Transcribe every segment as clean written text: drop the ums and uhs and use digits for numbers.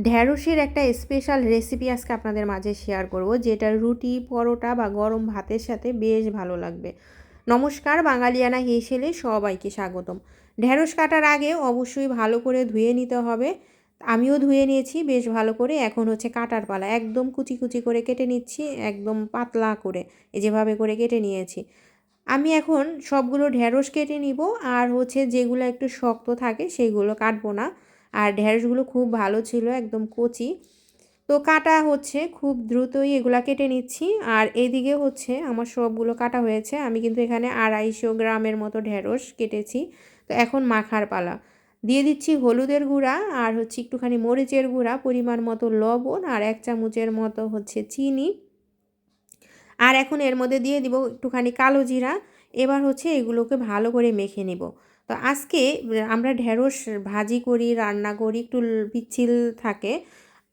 ঢ্যাঁড়সের একটা special recipe আজকে আপনাদের মাঝে শেয়ার করব, যেটা রুটি, পরোটা বা গরম ভাতের সাথে বেশ ভালো লাগবে। নমস্কার, বাঙালিয়ানা হেসেলে সবাইকে স্বাগতম। ঢ্যাঁড়স কাটার আগে অবশ্যই ভালো করে ধুয়ে নিতে হবে। আমিও ধুয়ে নিয়েছি বেশ ভালো করে। এখন হচ্ছে কাটার পালা। একদম কুচি কুচি করে কেটে নিচ্ছি, একদম পাতলা করে, যেভাবে করে কেটে নিয়েছি। আমি এখন সবগুলো ঢ্যাঁড়স কেটে নিব, আর হচ্ছে যেগুলো একটু শক্ত থাকে সেইগুলো কাটবো না। আর ঢ্যাঁড়সগুলো খুব ভালো ছিল, একদম কচি। তো কাটা হচ্ছে খুব দ্রুতই, এগুলা কেটে নিচ্ছি। আর এদিকে হচ্ছে আমার সবগুলো কাটা হয়েছে। আমি কিন্তু এখানে 250 গ্রামের মতো ঢ্যাঁড়স কেটেছি। তো এখন মাখার পালা। দিয়ে দিচ্ছি হলুদের গুঁড়া, আর হচ্ছে একটুখানি মরিচের গুঁড়া, পরিমাণ মতো লবণ, আর 1 চামচের মতো হচ্ছে চিনি। আর এখন এর মধ্যে দিয়ে দিব একটুখানি কালো জিরা। এবার হচ্ছে এগুলোকে ভালো করে মেখে নিব। তো আজকে আমরা ঢেঁড়স ভাজি করি, রান্না করি, একটু পিচ্ছিল থাকে।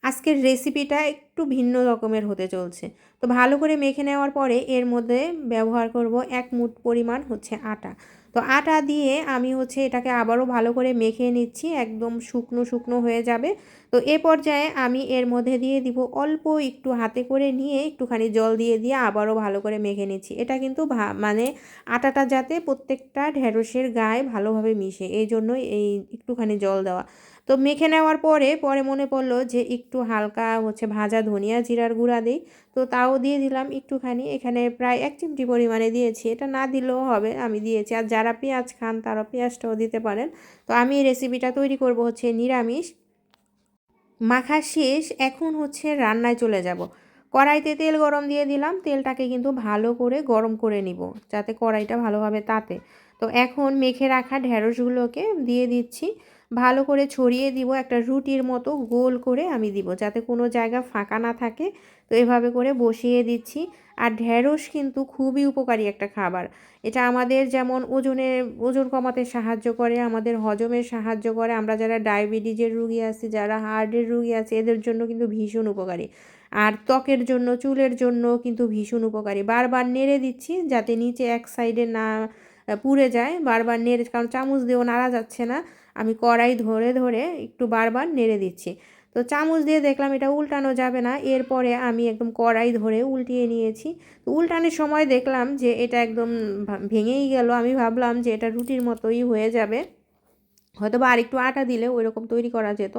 আজকের রেসিপিটা একটু ভিন্ন রকমের হতে চলছে। তো ভালো করে মেখে নেওয়ার পরে এর মধ্যে ব্যবহার করব 1 মুঠ পরিমাণ হচ্ছে আটা। তো আটা দিয়ে আমি হচ্ছে এটাকে আবারও ভালো করে মেখে নিচ্ছি, একদম শুকনো শুকনো হয়ে যাবে। তো এ পর্যায়ে আমি এর মধ্যে দিয়ে দিব অল্প একটু, হাতে করে নিয়ে একটুখানি জল দিয়ে দিয়ে আবারও ভালো করে মেখে নিচ্ছি। এটা কিন্তু মানে আটাটা যাতে প্রত্যেকটা ঢেঁড়সের গায়ে ভালোভাবে মিশে, এই জন্যই এই একটুখানি জল দেওয়া। তো মেখে নেওয়ার পরে পরে মনে পড়লো যে একটু হালকা হচ্ছে ভাজা ধনিয়া জিরার গুঁড়া দিই। তো তাও দিয়ে দিলাম একটুখানি, এখানে প্রায় 1 চিমটি পরিমাণে দিয়েছি। এটা না দিলেও হবে, আমি দিয়েছি। আর যারা পেঁয়াজ খান তারা পেঁয়াজটাও দিতে পারেন। তো আমি এই রেসিপিটা তৈরি করব হচ্ছে নিরামিষ। মাখা শেষ, এখন হচ্ছে রান্নায় চলে যাব। কড়াইতে তেল গরম দিয়ে দিলাম। তেলটাকে কিন্তু ভালো করে গরম করে নিব, যাতে কড়াইটা ভালোভাবে তাতে। তো এখন মেখে রাখা ঢ্যাঁড়সগুলোকে দিয়ে দিচ্ছি, ভালো করে ছড়িয়ে দিব। একটা রুটির মতো গোল করে আমি দিব, যাতে কোনো জায়গা ফাঁকা না থাকে। তো এভাবে করে বসিয়ে দিচ্ছি। আর ঢ্যাঁড়স কিন্তু খুবই উপকারী একটা খাবার। এটা আমাদের যেমন ওজন কমাতে সাহায্য করে, আমাদের হজমের সাহায্য করে। আমরা যারা ডায়াবেটিসের রুগী আছি, যারা হার্টের রুগী আছে, এদের জন্য কিন্তু ভীষণ উপকারী। আর ত্বকের জন্য, চুলের জন্য কিন্তু ভীষণ উপকারী। বারবার নেড়ে দিচ্ছি যাতে নিচে এক সাইডে না পুড়ে যায়। বারবার নেড়ে, কারণ চামচ দিয়েও নাড়া যাচ্ছে না। আমি কড়াই ধরে ধরে একটু বারবার নেড়ে দিচ্ছি। তো চামচ দিয়ে দেখলাম এটা উল্টানো যাবে না। এরপরে আমি একদম কড়াই ধরে উল্টিয়ে নিয়েছি। তো উল্টানোর সময় দেখলাম যে এটা একদম ভেঙেই গেল। আমি ভাবলাম যে এটা রুটির মতোই হয়ে যাবে, হয়তো বা আরেকটু আটা দিলে ওই রকম তৈরি করা যেত।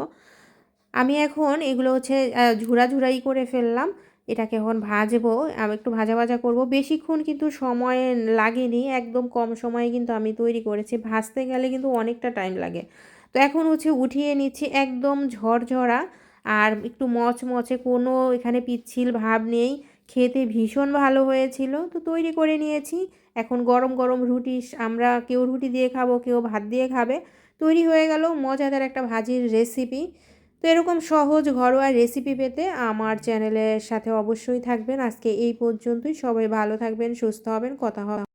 আমি এখন এগুলো হচ্ছে ঝুরা ঝুরাই করে ফেললাম। এটাকে এখন ভাজবো, আমি একটু ভাজা ভাজা করব। বেশিক্ষণ কিন্তু সময় লাগেনি, একদম কম সময়ে কিন্তু আমি তৈরি করেছি। ভাজতে গেলে কিন্তু অনেকটা টাইম লাগে। তো এখন হচ্ছে উঠিয়ে নিচ্ছি, একদম ঝরঝরা আর একটু মচমচে, কোনো এখানে পিচ্ছিল ভাব নেই। খেতে ভীষণ ভালো হয়েছিল। তো তৈরি করে নিয়েছি। এখন গরম গরম রুটি, আমরা কেউ রুটি দিয়ে খাবো, কেউ ভাত দিয়ে খাবে। তৈরি হয়ে গেল মজাদার একটা ভাজির রেসিপি। তো এরকম সহজ ঘরোয়া রেসিপি পেতে আমার চ্যানেলের সাথে অবশ্যই থাকবেন। আজকে এই পর্যন্তই। সবাই ভালো থাকবেন, সুস্থ হবেন, কথা হবে।